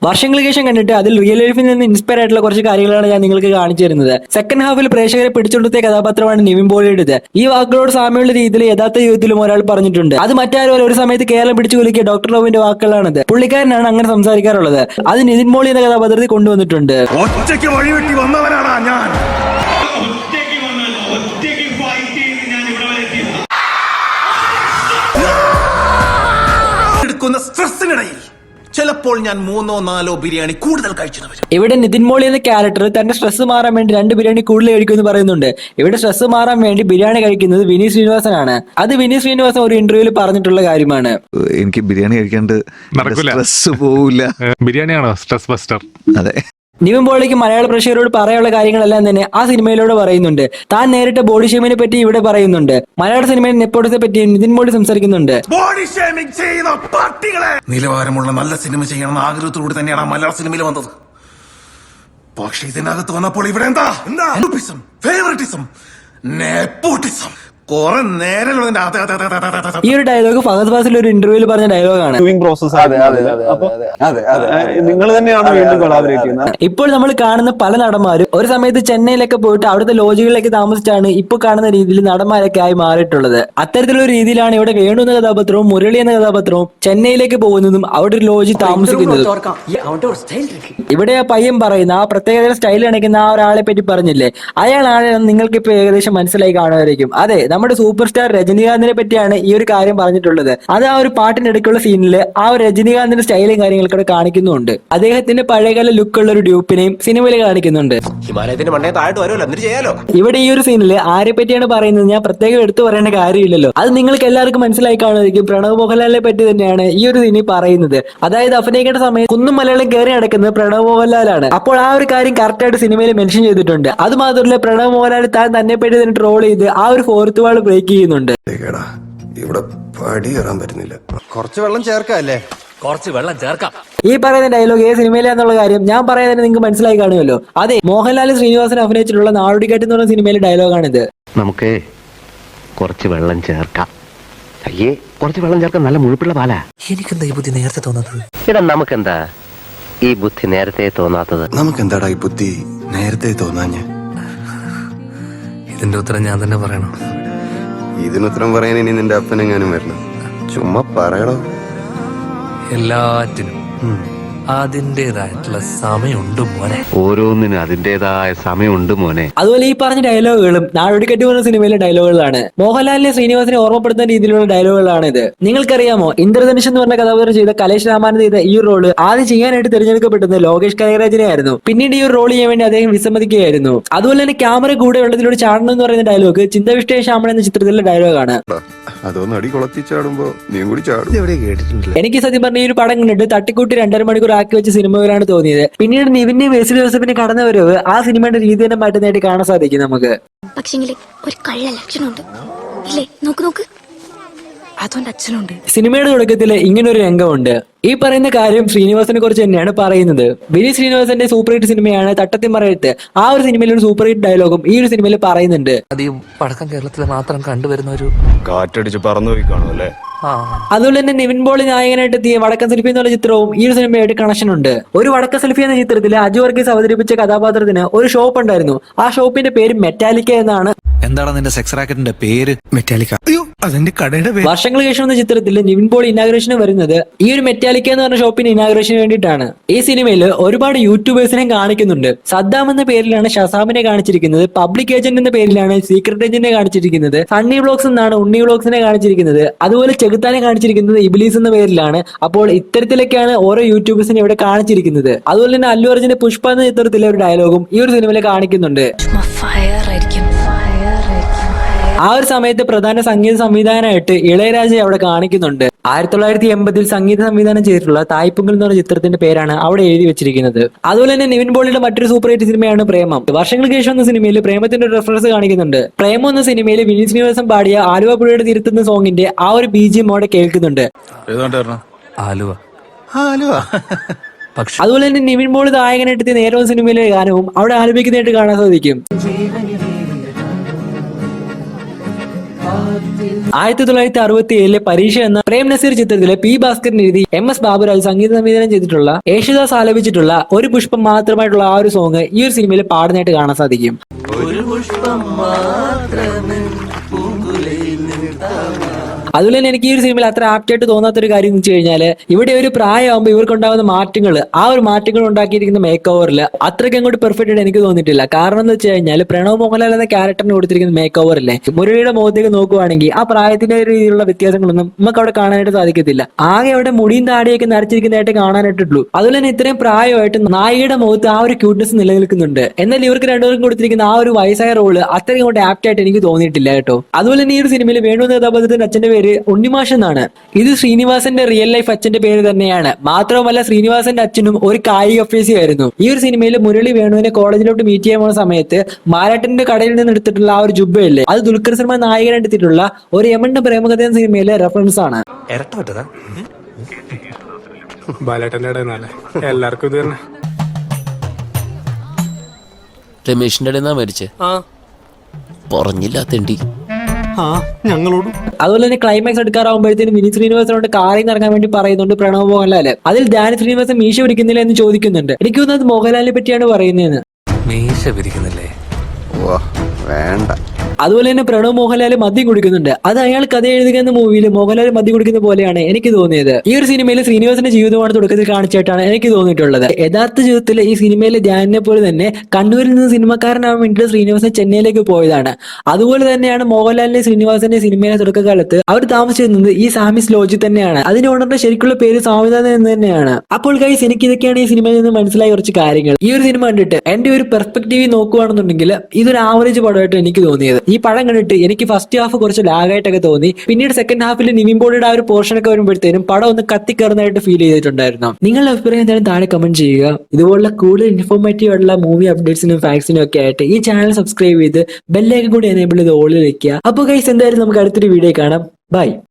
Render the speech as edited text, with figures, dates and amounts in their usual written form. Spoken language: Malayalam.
വർഷങ്ങൾക്ക് ശേഷം കണ്ടിട്ട് അതിൽ റിയൽ ലൈഫിൽ നിന്ന് ഇൻസ്പയർ ആയിട്ടുള്ള കുറച്ച് കാര്യങ്ങളാണ് ഞാൻ നിങ്ങൾക്ക് കാണിച്ചു തരുന്നത്. സെക്കൻഡ് ഹാഫിൽ പ്രേക്ഷകരെ പിടിച്ചെടുത്ത കഥാപാത്രമാണ് നിവിൻ പോളിയുടേത്. ഈ വാക്കുകളോട് സാമ്യമുള്ള രീതിയിൽ യഥാർത്ഥ ജീവിതത്തിലും ഒരാൾ പറഞ്ഞിട്ടുണ്ട്. അത് മറ്റാരും ഒരു സമയത്ത് കേരളം പിടിച്ചു കുലുക്കിയ ഡോക്ടർ റോബിന്റെ വാക്കുകളാണത്. പുള്ളിക്കാരനാണ് അങ്ങനെ സംസാരിക്കാറുള്ളത്. അത് നിവിൻ പോളി എന്ന കഥാപാത്രത്തിൽ കൊണ്ടുവന്നിട്ടുണ്ട്. ഒറ്റയ്ക്ക് വഴിവെട്ടി വന്നവനാണ് ഞാൻ. സ്ട്രെസ്സിനിടയിൽ ചിലപ്പോൾ ഞാൻ 3-4 ബിരിയാണി കൂടുതൽ കഴിച്ചു വരും. ഇവിടെ നിതിൻ മോളി എന്ന ക്യാരക്ടർ തന്റെ സ്ട്രെസ് മാറാൻ വേണ്ടി 2 ബിരിയാണി കൂടുതൽ കഴിക്കുമെന്ന് പറയുന്നുണ്ട്. ഇവിടെ സ്ട്രെസ് മാറാൻ വേണ്ടി ബിരിയാണി കഴിക്കുന്നത് വിനീത് ശ്രീനിവാസനാണ്. അത് വിനീത് ശ്രീനിവാസൻ ഒരു ഇന്റർവ്യൂവിൽ പറഞ്ഞിട്ടുള്ള കാര്യമാണ്. എനിക്ക് ബിരിയാണി കഴിക്കാണ്ട് സ്ട്രെസ് പോവില്ല. ബിരിയാണിയാണോ സ്ട്രെസ് ബസ്റ്റർ? അതെ. നിവിൻ പോളിക്ക് മലയാള പ്രേക്ഷകരോട് പറയാനുള്ള കാര്യങ്ങളെല്ലാം തന്നെ ആ സിനിമയിലൂടെ പറയുന്നുണ്ട്. താൻ നേരിട്ട ബോഡി ഷേമിനെ പറ്റി ഇവിടെ പറയുന്നുണ്ട്. മലയാള സിനിമയിൽ നെപ്പോട്ടിസത്തെ പറ്റി നിതിൻ പോളി സംസാരിക്കുന്നുണ്ട്. ബോഡി ഷേമിംഗ് ചെയ്യുന്ന പട്ടികളെ. നിലവാരമുള്ള നല്ല സിനിമ ചെയ്യണമെന്ന ആഗ്രഹത്തോടുകൂടി തന്നെയാണ് ആ മലയാള സിനിമയിൽ വന്നത്. പക്ഷെ ഇതിനകത്ത് വന്നപ്പോൾ ഇവിടെ എന്താ ഫേവറിറ്റിസം, നെപ്പോട്ടിസം, കുറെ നേരം. ഈ ഒരു ഡയലോഗ് ഫഹദ് ഫാസിൽ ഒരു ഇന്റർവ്യൂവിൽ പറഞ്ഞ ഡയലോഗാണ്. നിങ്ങൾ തന്നെയാണ് വീണ്ടും കൊളാബറേറ്റ് ചെയ്യുന്നത്. ഇപ്പോൾ നമ്മൾ കാണുന്ന പല നടന്മാരും ഒരു സമയത്ത് ചെന്നൈയിലൊക്കെ പോയിട്ട് അവിടുത്തെ ലോഡ്ജുകളിലേക്ക് താമസിച്ചാണ് ഇപ്പോൾ കാണുന്ന രീതിയിൽ നടന്മാരൊക്കെ ആയി മാറിയിട്ടുള്ളത്. അത്തരത്തിലൊരു രീതിയിലാണ് ഇവിടെ വേണു എന്ന കഥാപാത്രവും മുരളി എന്ന കഥാപാത്രവും ചെന്നൈയിലേക്ക് പോകുന്നതും അവിടെ ഒരു ലോഡ്ജിൽ താമസിക്കുന്നതും. ഇവിടെ ആ പയ്യൻ പറയുന്ന ആ പ്രത്യേക സ്റ്റൈൽ കാണിക്കുന്ന ആ ഒരാളെ പറ്റി പറഞ്ഞില്ലേ, അയാളാണ് നിങ്ങൾക്ക് ഇപ്പൊ ഏകദേശം മനസ്സിലായി കാണുമായിരിക്കും. അതെ, നമ്മുടെ സൂപ്പർ സ്റ്റാർ രജനീകാന്തിനെ പറ്റിയാണ് ഈ ഒരു കാര്യം പറഞ്ഞിട്ടുള്ളത്. അത് ആ ഒരു പാട്ടിനിടയ്ക്കുള്ള സീനില് ആ ഒരു രജനീകാന്തിന്റെ സ്റ്റൈലും കാര്യങ്ങളൊക്കെ കാണിക്കുന്നുണ്ട്. അദ്ദേഹത്തിന്റെ പഴയകാല ലുക്കുള്ള ഒരു ഡ്യൂപ്പിനെയും സിനിമയിൽ കാണിക്കുന്നുണ്ട്. ഇവിടെ ഈ ഒരു സീനില് ആരെ പറ്റിയാണ് പറയുന്നത് ഞാൻ പ്രത്യേകം എടുത്തു പറയേണ്ട കാര്യമില്ലല്ലോ. അത് നിങ്ങൾക്ക് എല്ലാവർക്കും മനസ്സിലായി കാണുമായിരിക്കും. പ്രണവ് മോഹൻലാലിനെ പറ്റി തന്നെയാണ് ഈ ഒരു സീനിൽ പറയുന്നത്. അതായത് അഭിനയിക്കേണ്ട സമയത്ത് കുന്നും മലയാളം കയറി നടക്കുന്നത് പ്രണവ് മോഹൻലാലാണ്. അപ്പോൾ ആ ഒരു കാര്യം കറക്റ്റ് ആയിട്ട് സിനിമയിൽ മെൻഷൻ ചെയ്തിട്ടുണ്ട്. അത് മാത്രമല്ല പ്രണവ് മോഹൻലാൽ താൻ തന്നെ പറ്റി തന്നെ ട്രോൾ ചെയ്ത് ആ ഒരു ഫോർത്ത് വാൾ ബ്രേക്ക് ചെയ്യുന്നുണ്ട്. ഇവിടെ പടി കയറാൻ പറ്റുന്നില്ല. കുറച്ച് വെള്ളം ചേർക്കല്ലേ? കുറച്ച് വെള്ളം ചേർക്കാം. ഈ പറയുന്ന ഡയലോഗ് ഏത് സിനിമയിലാന്നുള്ള കാര്യം ഞാൻ പറയാൻ തന്നെ നിങ്ങൾക്ക് മനസ്സിലായി കാണുമല്ലോ. അതെ, മോഹൻലാൽ ശ്രീനിവാസൻ അഭിനയിച്ചിട്ടുള്ള നാടോടിക്കാറ്റ് എന്ന് പറയുന്ന സിനിമയിലെ ഡയലോഗാണിത്. നമുക്ക് കുറച്ച് വെള്ളം ചേർക്കാം. അയ്യേ, കുറച്ച് വെള്ളം ചേർക്കാൻ നല്ല മുഴുപ്പുള്ള പാലാ. എനിക്കെന്താ ഈ ബുദ്ധി നേരത്തെ തോന്നുന്നത്? ഇടാ, നമുക്കെന്താ ഈ ബുദ്ധി നേരത്തെ തോന്നാത്തത്? നമുക്കെന്താടാ ഈ ബുദ്ധി നേരത്തെ തോന്നാഞ്ഞ്? ഇതിന്റെ ഉത്തരം ഞാൻ തന്നെ പറയണം. ഇതിനുത്തരം പറയാൻ ഇനി നിന്റെ അപ്പനെങ്ങാനും വരണം. ചുമ്മാ പറയണോ? എല്ലാറ്റിനും അതിൻ്റെതായിട്ടുള്ള സമയമുണ്ട് മോനെ. ഓരോന്നിനും അതിന്റേതായ സമയമുണ്ട് മോനെ. അതുപോലെ ഈ പറഞ്ഞ ഡയലോഗുകളും നാടോടിക്കാറ്റ് എന്ന സിനിമയിലെ ഡയലോഗുകളാണ്. മോഹൻലാലിനെ ശ്രീനിവാസനെ ഓർമ്മപ്പെടുത്തുന്ന രീതിയിലുള്ള ഡയലോഗുകളാണ് ഇത്. നിങ്ങൾക്കറിയാമോ, ഇന്ദ്രധനുഷ് എന്ന് പറഞ്ഞ കഥാപാത്രം ചെയ്ത കലേഷ് രാമാനന്ദ് ചെയ്ത ഈ റോള് ആദ്യം ചെയ്യാനായിട്ട് തിരഞ്ഞെടുക്കപ്പെട്ടത് ലോകേഷ് കനകരാജിനെ ആയിരുന്നു. പിന്നീട് ഈ ഒരു റോൾ ചെയ്യാൻ വേണ്ടി അദ്ദേഹം വിസമ്മതിക്കുകയായിരുന്നു. അതുപോലെ തന്നെ ക്യാമറ കൂടെ ഉള്ളതിലൂടെ ചാടണം എന്ന് പറയുന്ന ഡയലോഗ് ചിന്തവിഷ്ടയ ശ്യാമൻ എന്ന ചിത്രത്തിലെ ഡയലോഗാണ്. അതൊന്ന് അടി കൊളത്തി ചാടുമ്പോ നീ കൂടി ചാടും. എവിടെ കേട്ടിട്ടില്ല. എനിക്ക് സത്യം പറഞ്ഞ ഈ ഒരു പടം കണ്ടിട്ട് തട്ടിക്കൂട്ടി 2.5 മണിക്കൂർ ആക്കി വെച്ച സിനിമയിലാണ് തോന്നിയത്. പിന്നീട് നിവിന്റെയും വെസ്ലി ജോസഫിന്റെ കടന്നു വരവ് ആ സിനിമയുടെ രീതി തന്നെ മാറ്റുന്നതായിട്ട് കാണാൻ സാധിക്കും നമുക്ക്. പക്ഷെങ്കിൽ ഒരു കള്ള ലക്ഷണമുണ്ട് ഇല്ലേ? നോക്ക് നോക്ക്, അതുകൊണ്ട് അച്ഛനുണ്ട്. സിനിമയുടെ തുടക്കത്തിൽ ഇങ്ങനൊരു രംഗമുണ്ട്. ഈ പറയുന്ന കാര്യം ശ്രീനിവാസനെ കുറിച്ച് തന്നെയാണ് പറയുന്നത്. വിനീത് ശ്രീനിവാസന്റെ സൂപ്പർ ഹിറ്റ് സിനിമയാണ് തട്ടത്തിമറയത്ത്. ആ ഒരു സിനിമയിൽ ഒരു സൂപ്പർ ഹിറ്റ് ഡയലോഗും ഈ ഒരു സിനിമയിൽ പറയുന്നുണ്ട്. അത് ഈ പടക്കം കേരളത്തിൽ മാത്രം കണ്ടുവരുന്ന ഒരു കാറ്റടിച്ച് പറന്നു പോയി കാണും അല്ലേ? അതുപോലെ തന്നെ നിവിൻ പോളി നായകനായിട്ട് എത്തിയ വടക്കൻ സെൽഫി എന്നുള്ള ചിത്രവും ഈ ഒരു സിനിമയായിട്ട് കണക്ഷൻ ഉണ്ട്. ഒരു വടക്കൻ സെൽഫി എന്ന ചിത്രത്തിൽ അജു വർഗീസ് അവതരിപ്പിച്ച കഥാപാത്രത്തിന് ഒരു ഷോപ്പ് ഉണ്ടായിരുന്നു. ആ ഷോപ്പിന്റെ പേര് മെറ്റാലിക്ക എന്നാണ്. എന്താണ് നിന്റെ സെക്സ് റാക്കറ്റിന്റെ പേര്? മെറ്റാലിക്ക. അയ്യോ, അതെന്റെ കടയുടെ പേര്. വർഷങ്ങൾക്ക് ശേഷം എന്ന ചിത്രത്തിൽ നിവിൻ പോളി ഇനാഗ്രേഷന് വരുന്നത് ഈ ഒരു മെറ്റാലിക്ക എന്ന് പറഞ്ഞ ഷോപ്പിന്റെ ഇനാഗ്രേഷന് വേണ്ടിയിട്ടാണ്. ഈ സിനിമയിൽ ഒരുപാട് യൂട്യൂബേഴ്സിനെ കാണിക്കുന്നുണ്ട്. സദ്ദാം എന്ന പേരിലാണ് ഷസാമിനെ കാണിച്ചിരിക്കുന്നത്. പബ്ലിക് ഏജന്റ് എന്ന പേരിലാണ് സീക്രട്ട് ഏജന്റിനെ കാണിച്ചിരിക്കുന്നത്. സണ്ണി വ്ളോഗ്സ് എന്നാണ് ഉണ്ണി വ്ളോഗ്സിനെ കാണിച്ചിരിക്കുന്നത്. അതുപോലെ ചെകുത്താനെ കാണിച്ചിരിക്കുന്നത് ഇബിലീസ് എന്ന പേരിലാണ്. അപ്പോൾ ഇത്തരത്തിലൊക്കെയാണ് ഓരോ യൂട്യൂബേഴ്സിനെ ഇവിടെ കാണിച്ചിരിക്കുന്നത്. അതുപോലെ തന്നെ അല്ലു അർജുന്റെ പുഷ്പ എന്ന ചിത്രത്തിലെ ഒരു ഡയലോഗും ഈ ഒരു സിനിമയിൽ കാണിക്കുന്നുണ്ട്. ആ ഒരു സമയത്ത് പ്രധാന സംഗീത സംവിധാനമായിട്ട് ഇളയരാജയെ അവിടെ കാണിക്കുന്നുണ്ട്. 1980 സംഗീത സംവിധാനം ചെയ്തിട്ടുള്ള തായ്പുങ്കൽ എന്ന് പറഞ്ഞ ചിത്രത്തിന്റെ പേരാണ് അവിടെ എഴുതി വെച്ചിരിക്കുന്നത്. അതുപോലെ തന്നെ നിവിൻ പോളിയുടെ മറ്റൊരു സൂപ്പർ ഹിറ്റ് സിനിമയാണ് പ്രേമം. വർഷങ്ങൾക്ക് ശേഷം എന്ന സിനിമയിൽ പ്രേമത്തിന്റെ ഒരു റെഫറൻസ് കാണിക്കുന്നുണ്ട്. പ്രേമം എന്ന സിനിമയിൽ വിനീത് ശ്രീനിവാസൻ പാടിയ ആലുവ പുഴയുടെ തീരത്തുന്ന സോങ്ങിന്റെ ആ ഒരു BGM അവിടെ കേൾക്കുന്നുണ്ട്. ആലുവ. അതുപോലെ തന്നെ നിവിൻ പോളി നായകനായിട്ട് നേരോ സിനിമയിലെ ഗാനവും അവിടെ ആലപിക്കുന്നതായിട്ട് കാണാൻ സാധിക്കും. 1967 പരീക്ഷ എന്ന പ്രേം നസീർ ചിത്രത്തിലെ പി ഭാസ്കരൻ എഴുതി MS ബാബുരാജ് സംഗീത സംവിധാനം ചെയ്തിട്ടുള്ള യേശുദാസ് ആലപിച്ചിട്ടുള്ള ഒരു പുഷ്പം മാത്രമായിട്ടുള്ള ആ ഒരു സോങ് ഈ ഒരു സിനിമയിൽ പാടുന്നതായിട്ട് കാണാൻ സാധിക്കും. അതുപോലെ തന്നെ എനിക്ക് ഈ ഒരു സിനിമയിൽ അത്ര ആപ്റ്റായിട്ട് തോന്നാത്തൊരു കാര്യം എന്ന് വെച്ച് കഴിഞ്ഞാല് ഇവിടെ ഒരു പ്രായമാകുമ്പോൾ ഇവർക്കുണ്ടാകുന്ന മാറ്റങ്ങൾ, ആ ഒരു മാറ്റങ്ങൾ ഉണ്ടാക്കിയിരിക്കുന്ന മേക്ക് ഓവറിൽ അത്രയ്ക്ക് അങ്ങോട്ട് പെർഫെക്റ്റ് ആയിട്ട് എനിക്ക് തോന്നിയിട്ടില്ല. കാരണം എന്ന് വെച്ച് കഴിഞ്ഞാൽ പ്രണവ് മോഹൻലാൽ എന്ന ക്യാരക്ടറിന് കൊടുത്തിരിക്കുന്ന മേക്ക് ഓവറില്ലേ, മുരളിയുടെ മുഖത്തേക്ക് നോക്കുവാണെങ്കിൽ ആ പ്രായത്തിന്റെ രീതിയിലുള്ള വ്യത്യാസങ്ങളൊന്നും നമുക്ക് അവിടെ കാണാനായിട്ട് സാധിക്കത്തില്ല. ആകെ അവിടെ മുടിയും താടിയൊക്കെ നരച്ചിരിക്കുന്നതായിട്ട് കാണാനായിട്ടുള്ളൂ. അതുപോലെ തന്നെ ഇത്രയും പ്രായമായിട്ട് നായികയുടെ മുഖത്ത് ആ ഒരു ക്യൂട്ട്നെസ് നിലനിൽക്കുന്നുണ്ട്. എന്നാൽ ഇവർക്ക് രണ്ടുപേർക്കും കൊടുത്തിരിക്കുന്ന ആ ഒരു വയസ്സായ റോള് അത്രയും അങ്ങോട്ട് ആപ്റ്റായിട്ട് എനിക്ക് തോന്നിയിട്ടില്ല കേട്ടോ. അതുപോലെ തന്നെ ഈ ഒരു സിനിമയിൽ വേണു എന്ന കഥാപാത്രത്തിന്റെ അച്ഛന്റെ പേര് ഉണ്ണിമാഷ് എന്നാണ്. ഇത് ശ്രീനിവാസന്റെ റിയൽ ലൈഫ് അച്ഛന്റെ പേര് തന്നെയാണ്. മാത്രമല്ല ശ്രീനിവാസന്റെ അച്ഛനും ഒരു കായിക അഭ്യാസിയായിരുന്നു. ഈ ഒരു സിനിമയിൽ മുരളി വേണുവിനെ കോളേജിലോട്ട് മീറ്റ് ചെയ്യാൻ പോകുന്ന സമയത്ത് മാരാട്ടന്റെ കടയിൽ നിന്ന് എടുത്തിട്ടുള്ള ആ ഒരു ജുബ്ബയില്ലേ, അത് ദുൽഖർ സൽമാൻ നായകനായിട്ട് എടുത്തിട്ടുള്ള ഒരു യമന്റെ പ്രേമകഥ എന്ന സിനിമയിലെ റെഫറൻസ് ആണ്. എല്ലാവർക്കും ഇത് തന്നെ. രമേശിന്റെ ഇടയിൽ നിന്നാ മേടിച്ചേ പറഞ്ഞില്ല തെണ്ടി. അതുപോലെ തന്നെ ക്ലൈമാക്സ് എടുക്കാറാവുമ്പോഴത്തേനും വിനീത് ശ്രീനിവാസനോട് കാറിൽ നിന്ന് ഇറങ്ങാൻ വേണ്ടി പറയുന്നുണ്ട് പ്രണവ് മോഹൻലാല്. അതിൽ ഡാനി ശ്രീനിവാസൻ മീശ പിടിക്കുന്നില്ല എന്ന് ചോദിക്കുന്നുണ്ട്. എനിക്ക് തോന്നുന്നത് മോഹൻലാലിനെ പറ്റിയാണ് പറയുന്നതെന്ന്. മീശ പിരിക്കുന്നില്ലേ? വേണ്ട. അതുപോലെ തന്നെ പ്രണവ് മോഹൻലാൽ മദ്യം കുടിക്കുന്നുണ്ട്. അത് അയാൾ കഥ എഴുതുക എന്ന മൂവിയിൽ മോഹൻലാൽ മദ്യം കുടിക്കുന്ന പോലെയാണ് എനിക്ക് തോന്നിയത്. ഈ ഒരു സിനിമയിൽ ശ്രീനിവാസന്റെ ജീവിതമാണ് തുടക്കത്തിൽ കാണിച്ചായിട്ടാണ് എനിക്ക് തോന്നിയിട്ടുള്ളത്. യഥാർത്ഥ ജീവിതത്തിൽ ഈ സിനിമയിലെ ധ്യാനിനെ പോലെ തന്നെ കണ്ണൂരിൽ നിന്ന് സിനിമക്കാരനാവാൻ വേണ്ടിയിട്ട് ശ്രീനിവാസൻ ചെന്നൈയിലേക്ക് പോയതാണ്. അതുപോലെ തന്നെയാണ് മോഹൻലാലിന്റെ ശ്രീനിവാസന്റെ സിനിമയിലെ തുടക്കകാലത്ത് അവർ താമസിച്ചിരുന്നത് ഈ സാമിസ് ലോഡ്ജിൽ തന്നെയാണ്. അതിന്റെ ഓണറിന്റെ ശരിക്കുള്ള പേര് സ്വാമിനാഥൻ എന്ന് തന്നെയാണ്. അപ്പോൾ ഗൈസ്, എനിക്ക് ഇതൊക്കെയാണ് ഈ സിനിമയിൽ നിന്ന് മനസ്സിലായ കുറച്ച് കാര്യങ്ങൾ. ഈ ഒരു സിനിമ കണ്ടിട്ട് എന്റെ ഒരു പെർസ്പെക്റ്റീവ് നോക്കുകയാണെന്നുണ്ടെങ്കിൽ ഇതൊരു ആവറേജ് പടമായിട്ട് എനിക്ക് തോന്നിയത്. ഈ പടം കണ്ടിട്ട് എനിക്ക് ഫസ്റ്റ് ഹാഫ് കുറച്ച് ലാഗായിട്ടൊക്കെ തോന്നി. പിന്നീട് സെക്കൻഡ് ഹാഫിൽ നിവിൻ പോളിയുടെ ആ ഒരു പോർഷൻ ഒക്കെ വരുമ്പോഴത്തേനും പടം ഒന്ന് കത്തിക്കയറുന്നതായിട്ട് ഫീൽ ചെയ്തിട്ടുണ്ടായിരുന്നു. നിങ്ങളുടെ അഭിപ്രായം എന്തായാലും താഴെ കമന്റ് ചെയ്യുക. ഇതുപോലുള്ള കൂടുതൽ ഇൻഫോർമേറ്റീവ് ആയിട്ടുള്ള മൂവി അപ്ഡേറ്റ്സിനും ഫാക്ട്സിനും ഒക്കെ ആയിട്ട് ഈ ചാനൽ സബ്സ്ക്രൈബ് ചെയ്ത് ബെല്ലൈക്കൺ കൂടി എനേബിൾ ചെയ്ത് ഓളിൽ വെക്കുക. അപ്പോൾ ഗൈസ്, എന്തായാലും നമുക്ക് അടുത്തൊരു വീഡിയോ കാണാം. ബൈ.